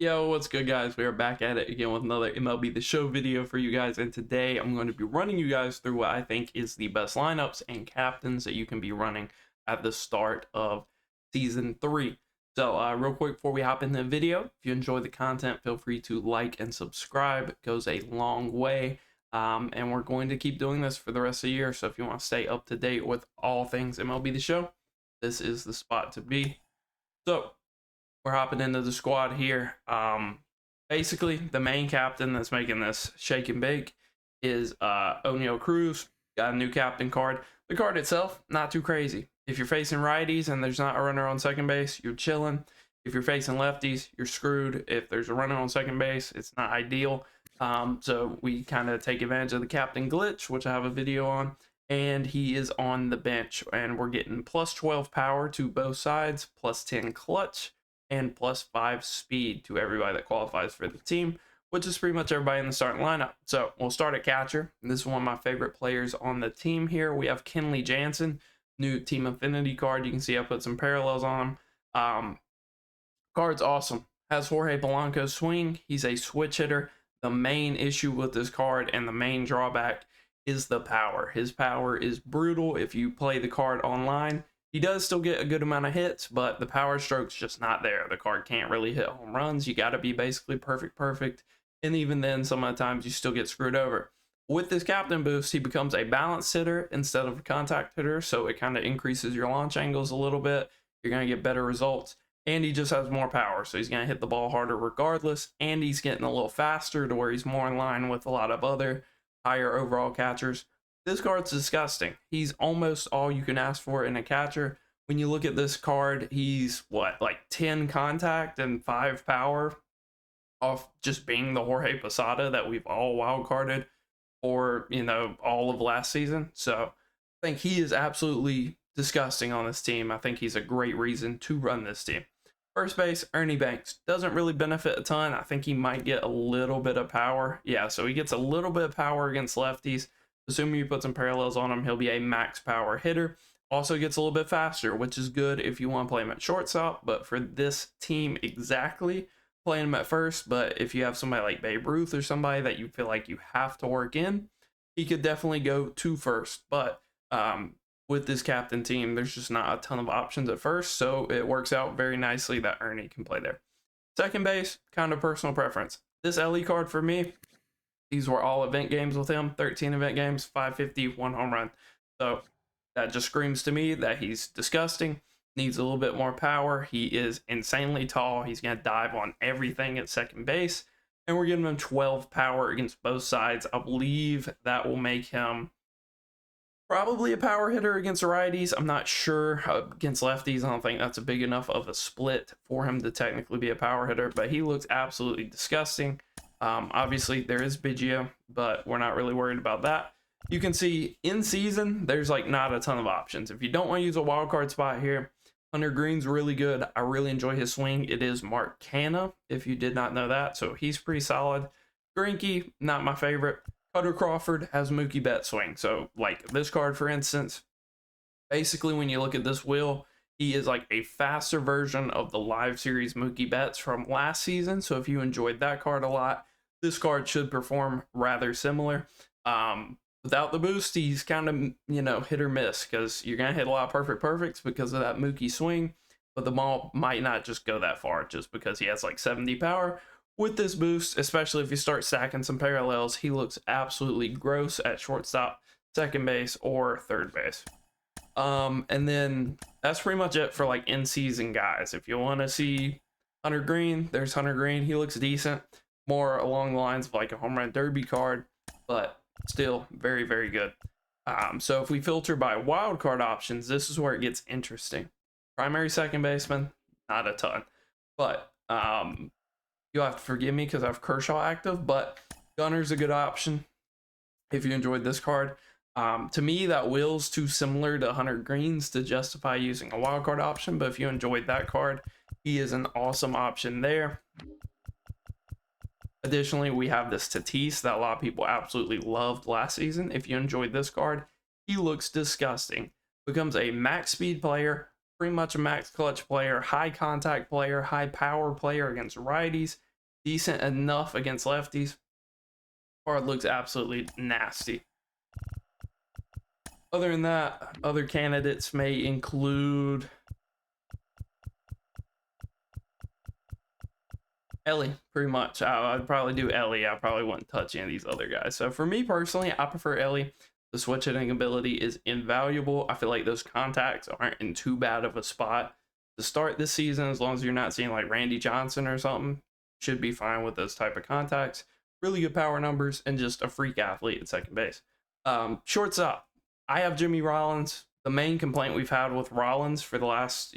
Yo, what's good, guys? We are back at it again with another MLB The Show video for you guys, and today I'm going to be running you guys through what I think is the best lineups and captains that you can be running at the start of Season 3. So, real quick before we hop into the video, if you enjoy the content, feel free to like and subscribe. It goes a long way, and we're going to keep doing this for the rest of the year, so if you want to stay up to date with all things MLB The Show, this is the spot to be. So, we're hopping into the squad here. Basically, the main captain that's making this shake and bake is O'Neal Cruz. Got a new captain card. The card itself, not too crazy. If you're facing righties and there's not a runner on second base, you're chilling. If you're facing lefties, you're screwed. If there's a runner on second base, it's not ideal. So we kind of take advantage of the captain glitch, which I have a video on. And he is on the bench. And we're getting plus 12 power to both sides, plus 10 clutch, and plus 5 speed to everybody that qualifies for the team, which is pretty much everybody in the starting lineup. So we'll start at catcher. This is one of my favorite players on the team here. We have Kenley Jansen, new Team Affinity card. You can see I put some parallels on him. Card's awesome. Has Jorge Polanco's swing. He's a switch hitter. The main issue with this card and the main drawback is the power. His power is brutal. If you play the card online, he does still get a good amount of hits, but the power stroke's just not there. The card can't really hit home runs. You got to be basically perfect. And even then, some of the times you still get screwed over. With this captain boost, he becomes a balance hitter instead of a contact hitter, so it kind of increases your launch angles a little bit. You're going to get better results. And he just has more power, so he's going to hit the ball harder regardless. And he's getting a little faster to where he's more in line with a lot of other higher overall catchers. This card's disgusting. He's almost all you can ask for in a catcher. When you look at this card, he's like 10 contact and 5 power off just being the Jorge Posada that we've all wildcarded for, all of last season. So I think he is absolutely disgusting on this team. I think he's a great reason to run this team. First base, Ernie Banks. Doesn't really benefit a ton. I think he might get a little bit of power. Yeah, so he gets a little bit of power against lefties. Assuming you put some parallels on him, he'll be a max power hitter. Also gets a little bit faster, which is good if you want to play him at shortstop. But for this team exactly, playing him at first. But if you have somebody like Babe Ruth or somebody that you feel like you have to work in, he could definitely go to first. But with this captain team, there's just not a ton of options at first. So it works out very nicely that Ernie can play there. Second base, kind of personal preference. This LE card for me, these were all event games with him, 13 event games, 550, 1 home run. So that just screams to me that he's disgusting, needs a little bit more power. He is insanely tall. He's going to dive on everything at second base. And we're giving him 12 power against both sides. I believe that will make him probably a power hitter against righties. I'm not sure. Against lefties, I don't think that's a big enough of a split for him to technically be a power hitter. But he looks absolutely disgusting. Obviously there is Biggio, but we're not really worried about that. You can see in season, there's like not a ton of options. If you don't want to use a wild card spot here, Hunter Green's really good. I really enjoy his swing. It is Mark Canha, if you did not know that. So he's pretty solid. Greinke, not my favorite. Cutter Crawford has Mookie Betts swing. So like this card, for instance, basically when you look at this wheel, he is like a faster version of the live series Mookie Betts from last season. So if you enjoyed that card a lot, this card should perform rather similar. Without the boost, he's kind of, hit or miss because you're going to hit a lot of perfects because of that Mookie swing. But the ball might not just go that far just because he has like 70 power. With this boost, especially if you start stacking some parallels, he looks absolutely gross at shortstop, second base, or third base. And then that's pretty much it for like in-season guys. If you want to see Hunter Green, there's Hunter Green. He looks decent, more along the lines of like a home run derby card, but still very, very good. So if we filter by wild card options, this is where it gets interesting. Primary second baseman, not a ton, but you'll have to forgive me because I have Kershaw active, but Gunner's a good option if you enjoyed this card. To me, that wheel's too similar to Hunter Green's to justify using a wildcard option, but if you enjoyed that card, he is an awesome option there. Additionally, we have this Tatis that a lot of people absolutely loved last season. If you enjoyed this card, he looks disgusting. Becomes a max speed player, pretty much a max clutch player, high contact player, high power player against righties, decent enough against lefties. Card looks absolutely nasty. Other than that, other candidates may include Ellie, pretty much. I'd probably do Ellie. I probably wouldn't touch any of these other guys. So for me personally, I prefer Ellie. The switch hitting ability is invaluable. I feel like those contacts aren't in too bad of a spot to start this season, as long as you're not seeing like Randy Johnson or something. Should be fine with those type of contacts. Really good power numbers and just a freak athlete at second base. Shortstop, I have Jimmy Rollins. The main complaint we've had with Rollins for the last,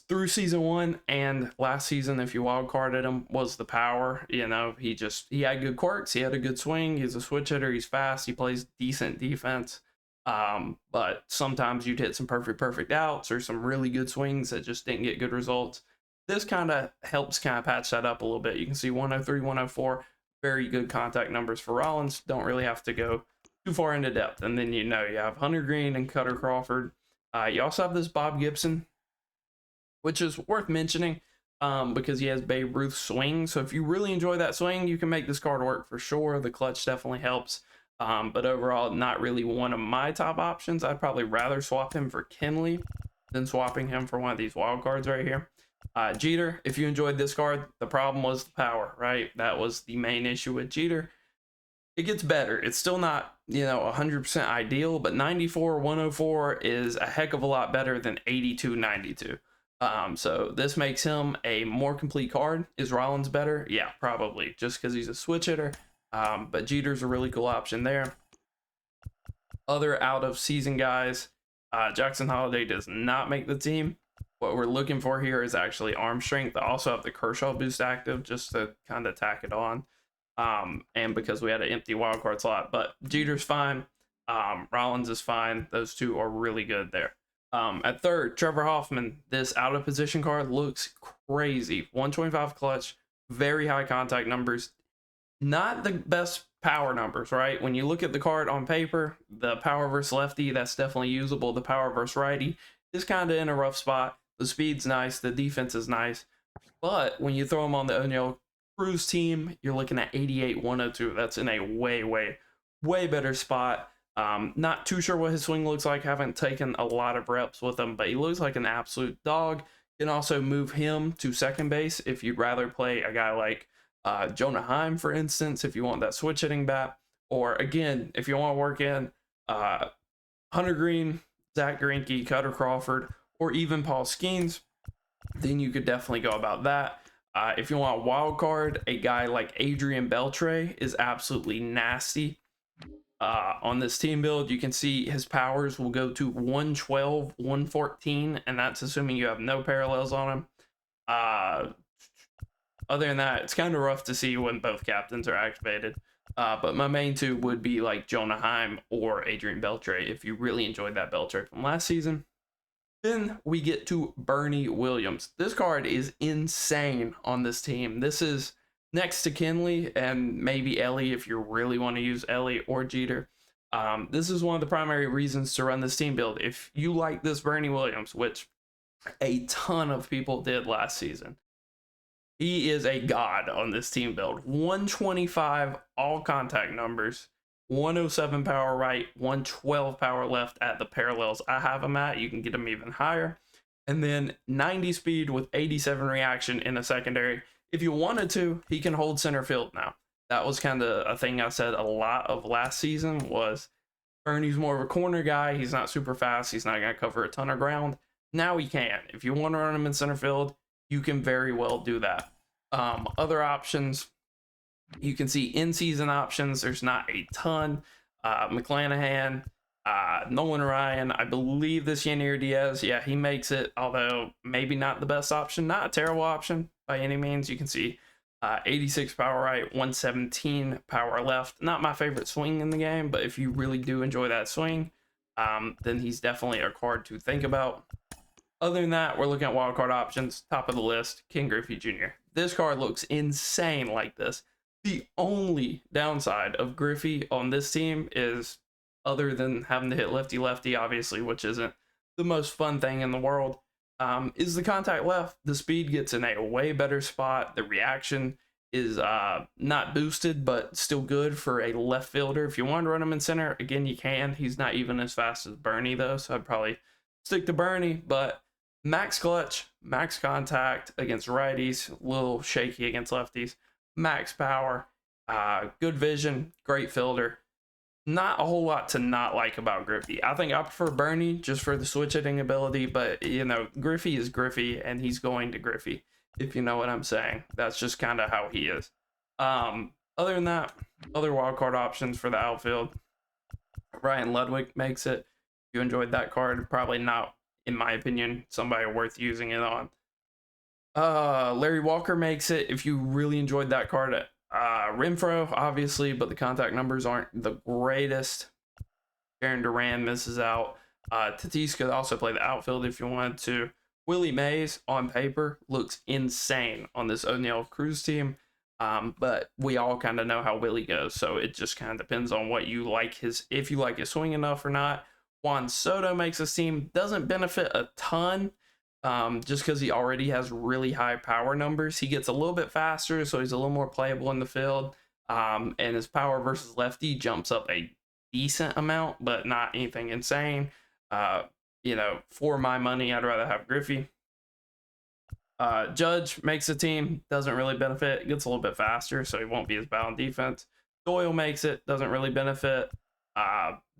through season 1 and last season, if you wild carded him, was the power. He had good quirks, he had a good swing, he's a switch hitter, he's fast, he plays decent defense. But sometimes you'd hit some perfect outs or some really good swings that just didn't get good results. This kind of helps kind of patch that up a little bit. You can see 103, 104, very good contact numbers for Rollins. Don't really have to go too far into depth. And then you have Hunter Green and Cutter Crawford. You also have this Bob Gibson, which is worth mentioning because he has Babe Ruth's swing. So if you really enjoy that swing, you can make this card work for sure. The clutch definitely helps. But overall, not really one of my top options. I'd probably rather swap him for Kenley than swapping him for one of these wild cards right here. Jeter, if you enjoyed this card, the problem was the power, right? That was the main issue with Jeter. It gets better. It's still not, 100% ideal, but 94, 104 is a heck of a lot better than 82, 92. So this makes him a more complete card. Is Rollins better? Yeah, probably, just because he's a switch hitter. But Jeter's a really cool option there. Other out of season guys, Jackson Holliday does not make the team. What we're looking for here is actually arm strength. I also have the Kershaw boost active just to kind of tack it on. And because we had an empty wildcard slot, but Jeter's fine. Rollins is fine. Those two are really good there. At third, Trevor Hoffman. This out of position card looks crazy. 125 clutch, very high contact numbers. Not the best power numbers, right? When you look at the card on paper, the power versus lefty, that's definitely usable. The power versus righty is kind of in a rough spot. The speed's nice, the defense is nice, but when you throw him on the O'Neill Cruz team, you're looking at 88, 102. That's in a way better spot. Not too sure what his swing looks like. Haven't taken a lot of reps with him, but he looks like an absolute dog. You can also move him to second base if you'd rather play a guy like Jonah Heim, for instance, if you want that switch hitting bat. Or again, if you want to work in Hunter Green, Zach Greinke, Cutter Crawford, or even Paul Skeens, then you could definitely go about that. If you want a wild card, a guy like Adrian Beltre is absolutely nasty. On this team build, you can see his powers will go to 112, 114, and that's assuming you have no parallels on him. Other than that, it's kind of rough to see when both captains are activated. But my main two would be like Jonah Heim or Adrian Beltre if you really enjoyed that Beltre from last season. Then we get to Bernie Williams. This card is insane on this team. This is next to Kenley and maybe Ellie if you really want to use Ellie or Jeter. This is one of the primary reasons to run this team build. If you like this Bernie Williams, which a ton of people did last season, he is a god on this team build. 125 all contact numbers, 107 power right, 112 power left at the parallels I have him at. You can get him even higher. And then 90 speed with 87 reaction in the secondary. If you wanted to, he can hold center field now. That was kind of a thing I said a lot of last season was Bernie's more of a corner guy. He's not super fast. He's not going to cover a ton of ground. Now he can. If you want to run him in center field, you can very well do that. Other options, you can see in-season options. There's not a ton. McClanahan, Nolan Ryan, I believe this Yanier Diaz, yeah, he makes it, although maybe not the best option. Not a terrible option by any means. You can see 86 power right, 117 power left. Not my favorite swing in the game, but if you really do enjoy that swing, then he's definitely a card to think about. Other than that, we're looking at wildcard options. Top of the list, Ken Griffey Jr. This card looks insane like this. The only downside of Griffey on this team is, other than having to hit lefty-lefty, obviously, which isn't the most fun thing in the world, Is the contact left, the speed gets in a way better spot. The reaction is not boosted, but still good for a left fielder. If you want to run him in center, again, you can. He's not even as fast as Bernie, though, so I'd probably stick to Bernie. But max clutch, max contact against righties, a little shaky against lefties, max power, good vision, great fielder. Not a whole lot to not like about Griffey. I think I prefer Bernie just for the switch hitting ability, but you know, Griffey is Griffey and he's going to Griffey, if you know what I'm saying. That's just kind of how he is. Other than that, other wildcard options for the outfield. Ryan Ludwig makes it. If you enjoyed that card, probably not, in my opinion, somebody worth using it on. Larry Walker makes it. If you really enjoyed that card, Renfro, obviously, but the contact numbers aren't the greatest. Aaron Duran misses out. Tatis could also play the outfield if you wanted to. Willie Mays, on paper, looks insane on this O'Neill Cruz team. But we all kind of know how Willie goes, so it just kind of depends on what you like if you like his swing enough or not. Juan Soto makes this team. Doesn't benefit a ton. Just because he already has really high power numbers. He gets a little bit faster, so he's a little more playable in the field. And his power versus lefty jumps up a decent amount, but not anything insane. You know, for my money, I'd rather have Griffey. Judge makes the team, doesn't really benefit. Gets a little bit faster, so he won't be as bad on defense. Doyle makes it, doesn't really benefit.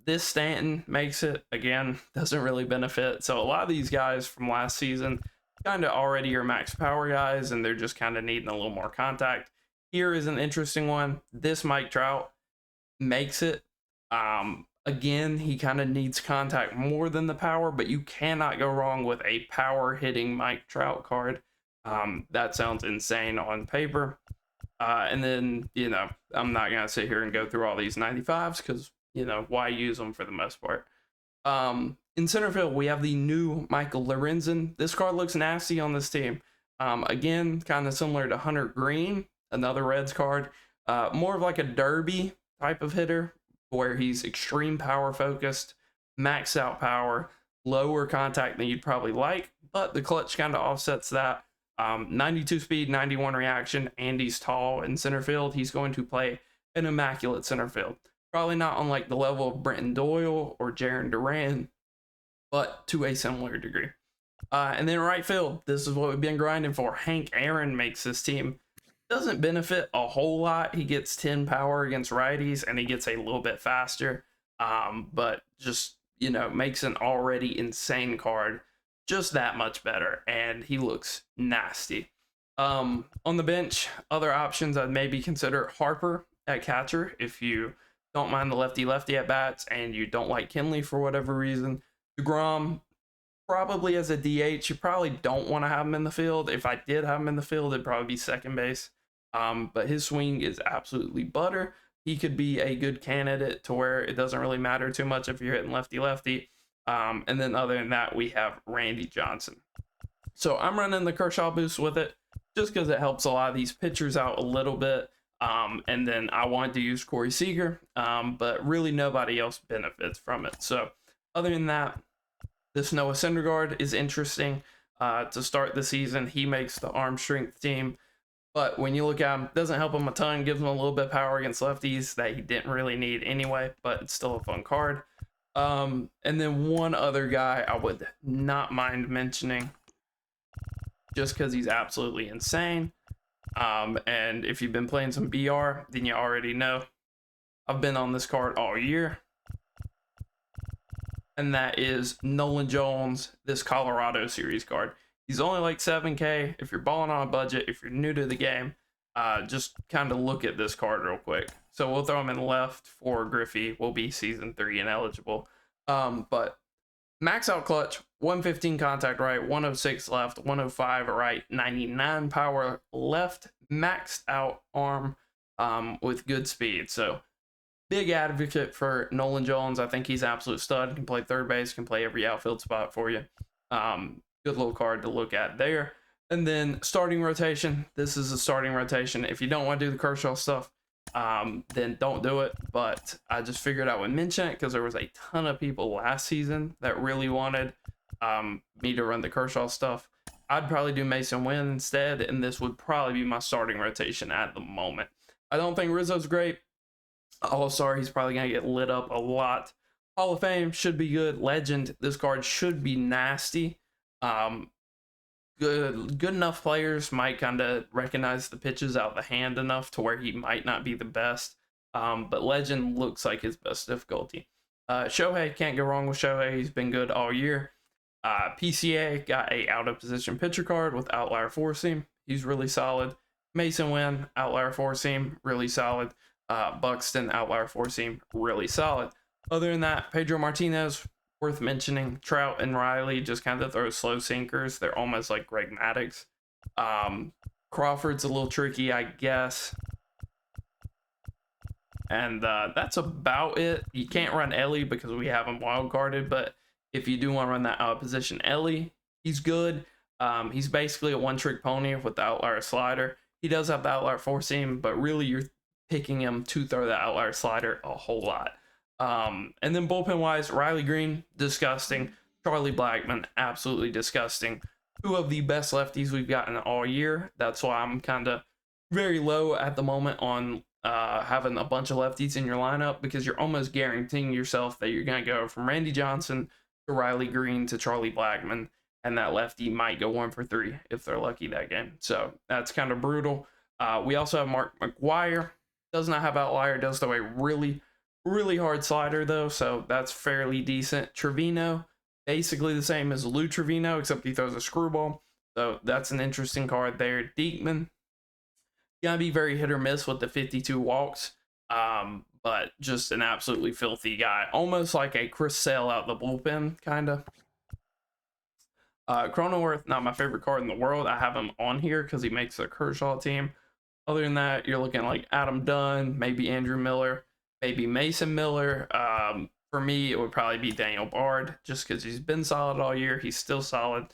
This Stanton makes it, again, doesn't really benefit. So a lot of these guys from last season kind of already are max power guys, and they're just kind of needing a little more contact. Here is an interesting one. This Mike Trout makes it. Again, he kind of needs contact more than the power, but you cannot go wrong with a power hitting Mike Trout card. That sounds insane on paper. And then, you know, I'm not going to sit here and go through all these 95s because, you know, why use them for the most part? In center field, we have the new Michael Lorenzen. This card looks nasty on this team. Again, kind of similar to Hunter Green, another Reds card. More of like a derby type of hitter where he's extreme power focused, max out power, lower contact than you'd probably like, but the clutch kind of offsets that. 92 speed, 91 reaction, and he's tall in center field. He's going to play an immaculate center field. Probably not on like the level of Brenton Doyle or Jarren Duran, but to a similar degree. And then right field, this is what we've been grinding for. Hank Aaron makes this team. Doesn't benefit a whole lot. He gets 10 power against righties, and he gets a little bit faster. But just, you know, makes an already insane card just that much better, and he looks nasty. On the bench, other options I'd maybe consider Harper at catcher if you don't mind the lefty-lefty at bats and you don't like Kenley for whatever reason. DeGrom, probably as a DH, you probably don't want to have him in the field. If I did have him in the field, it'd probably be second base. But his swing is absolutely butter. He could be a good candidate to where it doesn't really matter too much if you're hitting lefty-lefty. And then other than that, we have Randy Johnson. So I'm running the Kershaw boost with it just because it helps a lot of these pitchers out a little bit. And then I wanted to use Corey Seager, but really nobody else benefits from it. So other than that, this Noah Syndergaard is interesting to start the season. He makes the arm strength team. But when you look at him, doesn't help him a ton, gives him a little bit of power against lefties that he didn't really need anyway, but it's still a fun card. And then one other guy I would not mind mentioning just because he's absolutely insane. And if you've been playing some BR, then you already know I've been on this card all year. And that is Nolan Jones, this Colorado series card. He's only like 7K. If you're balling on a budget, if you're new to the game, just kind of look at this card real quick. So we'll throw him in left for Griffey. Will be season 3 ineligible. But max out clutch, 115 contact right, 106 left, 105 right, 99 power left, maxed out arm with good speed. So big advocate for Nolan Jones. I think he's an absolute stud. Can play third base, can play every outfield spot for you. Good little card to look at there. And then starting rotation. This is a starting rotation. If you don't want to do the Kershaw stuff, then don't do it. But I just figured I would mention it because there was a ton of people last season that really wanted me to run the Kershaw stuff, I'd probably do Mason Wynn instead, and this would probably be my starting rotation at the moment. I don't think Rizzo's great. All-Star, he's probably going to get lit up a lot. Hall of Fame should be good. Legend, this card should be nasty. Good enough players might kind of recognize the pitches out of the hand enough to where he might not be the best. But Legend looks like his best difficulty. Shohei, can't go wrong with Shohei. He's been good all year. PCA got a out of position pitcher card with outlier four seam. He's really solid. Mason Wynn, outlier four seam, really solid. Buxton, outlier four seam, really solid. Other than that, Pedro Martinez, worth mentioning. Trout and Riley just kind of throw slow sinkers. They're almost like Greg Maddux. Crawford's a little tricky, I guess. And that's about it. You can't run Ellie because we have him wild carded, but if you do want to run that out of position Ellie, he's good. He's basically a one-trick pony with the outlier slider. He does have the outlier four seam, but really you're picking him to throw the outlier slider a whole lot. And then bullpen-wise, Riley Green, disgusting. Charlie Blackmon, absolutely disgusting. Two of the best lefties we've gotten all year. That's why I'm kind of very low at the moment on having a bunch of lefties in your lineup, because you're almost guaranteeing yourself that you're going to go from Randy Johnson to Riley Green to Charlie Blackmon, and that lefty might go 1 for 3 if they're lucky that game. So that's kind of brutal. We also have Mark McGwire. Does not have outlier, does throw a really hard slider though, so that's fairly decent. Trevino, basically the same as Lou Trevino, except he throws a screwball, so that's an interesting card there. Diekman, gonna be very hit or miss with the 52 walks, but just an absolutely filthy guy, almost like a Chris Sale out the bullpen kind of. Cronenworth, not my favorite card in the world. I have him on here because he makes the Kershaw team. Other than that, you're looking like Adam Dunn, maybe Andrew Miller, maybe Mason Miller. For me, it would probably be Daniel Bard, just because he's been solid all year. He's still solid.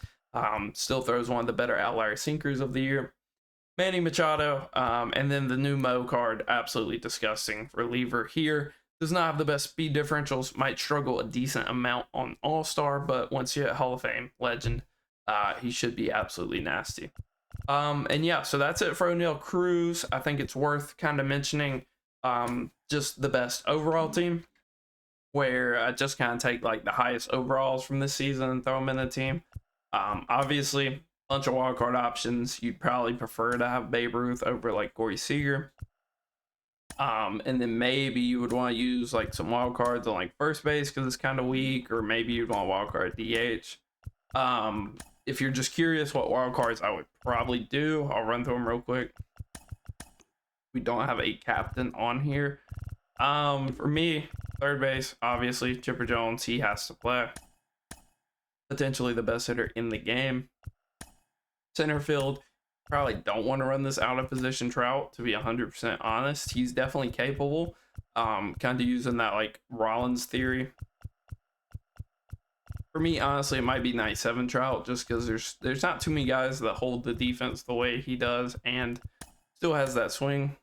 Still throws one of the better outlier sinkers of the year. Manny Machado, and then the new Mo card, absolutely disgusting. Reliever here. Does not have the best speed differentials. Might struggle a decent amount on All-Star, but once you hit Hall of Fame, Legend, he should be absolutely nasty. And yeah, so that's it for O'Neal Cruz. I think it's worth kind of mentioning just the best overall team, where I just kind of take like the highest overalls from this season and throw them in the team. Obviously, a bunch of wildcard options. You'd probably prefer to have Babe Ruth over like Corey Seager. And then maybe you would want to use like some wild cards on like first base because it's kind of weak, or maybe you'd want a wild card DH. If you're just curious what wild cards I would probably do, I'll run through them real quick. We don't have a captain on here. For me, third base, obviously Chipper Jones, he has to play. Potentially the best hitter in the game. Center field, probably don't want to run this out of position Trout, to be 100% honest. He's definitely capable. Kind of using that like Rollins theory. For me, honestly, it might be 97 Trout, just because there's not too many guys that hold the defense the way he does and still has that swing.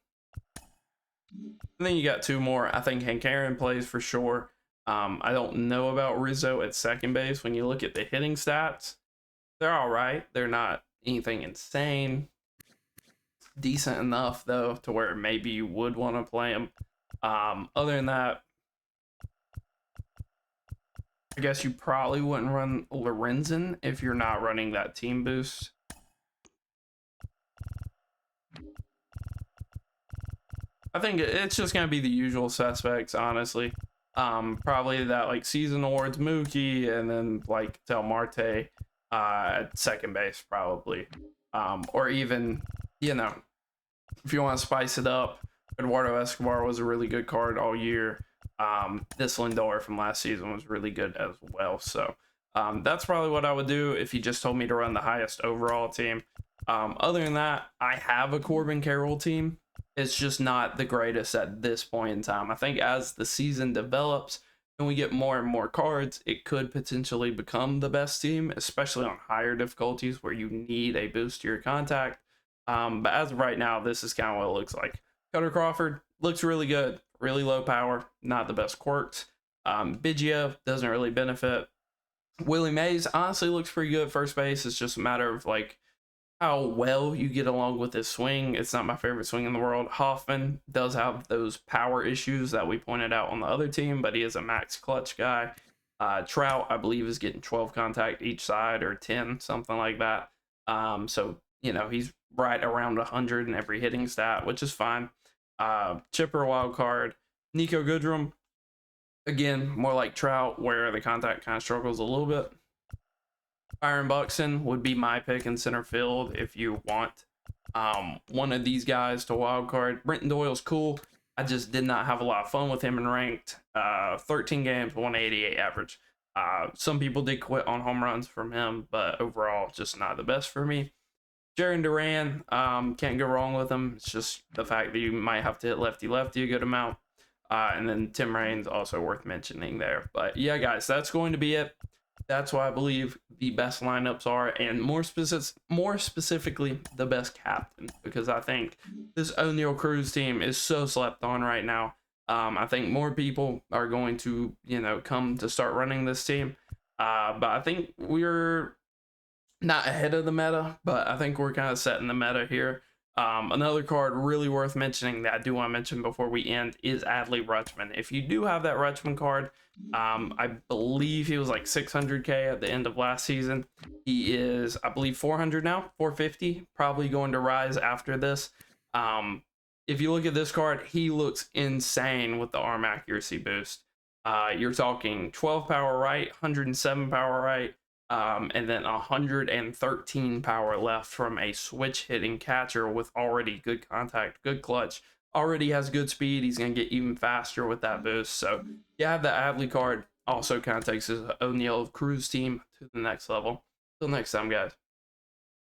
And then you got two more. I think Hank Aaron plays for sure. I don't know about Rizzo at second base. When you look at the hitting stats, they're all right. They're not anything insane. Decent enough, though, to where maybe you would want to play him. Other than that, I guess you probably wouldn't run Lorenzen if you're not running that team boost. I think it's just going to be the usual suspects, honestly. Probably that like season awards Mookie, and then like Del Marte at second base probably. Or even, you know, if you want to spice it up, Eduardo Escobar was a really good card all year. This Lindor from last season was really good as well. So that's probably what I would do if you just told me to run the highest overall team. Other than that, I have a Corbin Carroll team. It's just not the greatest at this point in time. I think as the season develops and we get more and more cards, it could potentially become the best team, especially on higher difficulties where you need a boost to your contact. But as of right now, this is kind of what it looks like. Cutter Crawford looks really good, really low power, not the best quirks. Biggio doesn't really benefit. Willie Mays honestly looks pretty good at first base. It's just a matter of like how well you get along with his swing. It's not my favorite swing in the world. Hoffman does have those power issues that we pointed out on the other team, but he is a max clutch guy. Trout, I believe, is getting 12 contact each side or 10, something like that. So, you know, he's right around 100 in every hitting stat, which is fine. Chipper wild card. Nico Goodrum, again, more like Trout, where the contact kind of struggles a little bit. Byron Buxton would be my pick in center field if you want one of these guys to wild card. Brenton Doyle's cool. I just did not have a lot of fun with him in ranked. 13 games, 188 average. Some people did quit on home runs from him, but overall, just not the best for me. Jaron Duran, can't go wrong with him. It's just the fact that you might have to hit lefty-lefty a good amount. And then Tim Raines also worth mentioning there. But yeah, guys, that's going to be it. That's why I believe the best lineups are, and more specifically, the best captain, because I think this O'Neal Cruz team is so slept on right now. I think more people are going to, you know, come to start running this team. But I think we're not ahead of the meta, but I think we're kind of setting the meta here. Another card really worth mentioning that I do want to mention before we end is Adley Rutschman. If you do have that Rutschman card, I believe he was like 600k at the end of last season. He is, I believe, 400 now, 450, probably going to rise after this. If you look at this card, he looks insane with the arm accuracy boost. You're talking 12 power right, 107 power right, and then 113 power left from a switch hitting catcher with already good contact, good clutch, already has good speed. He's going to get even faster with that boost. So you have the Adley card. Also kind of takes his O'Neal Cruz team to the next level. Till next time, guys.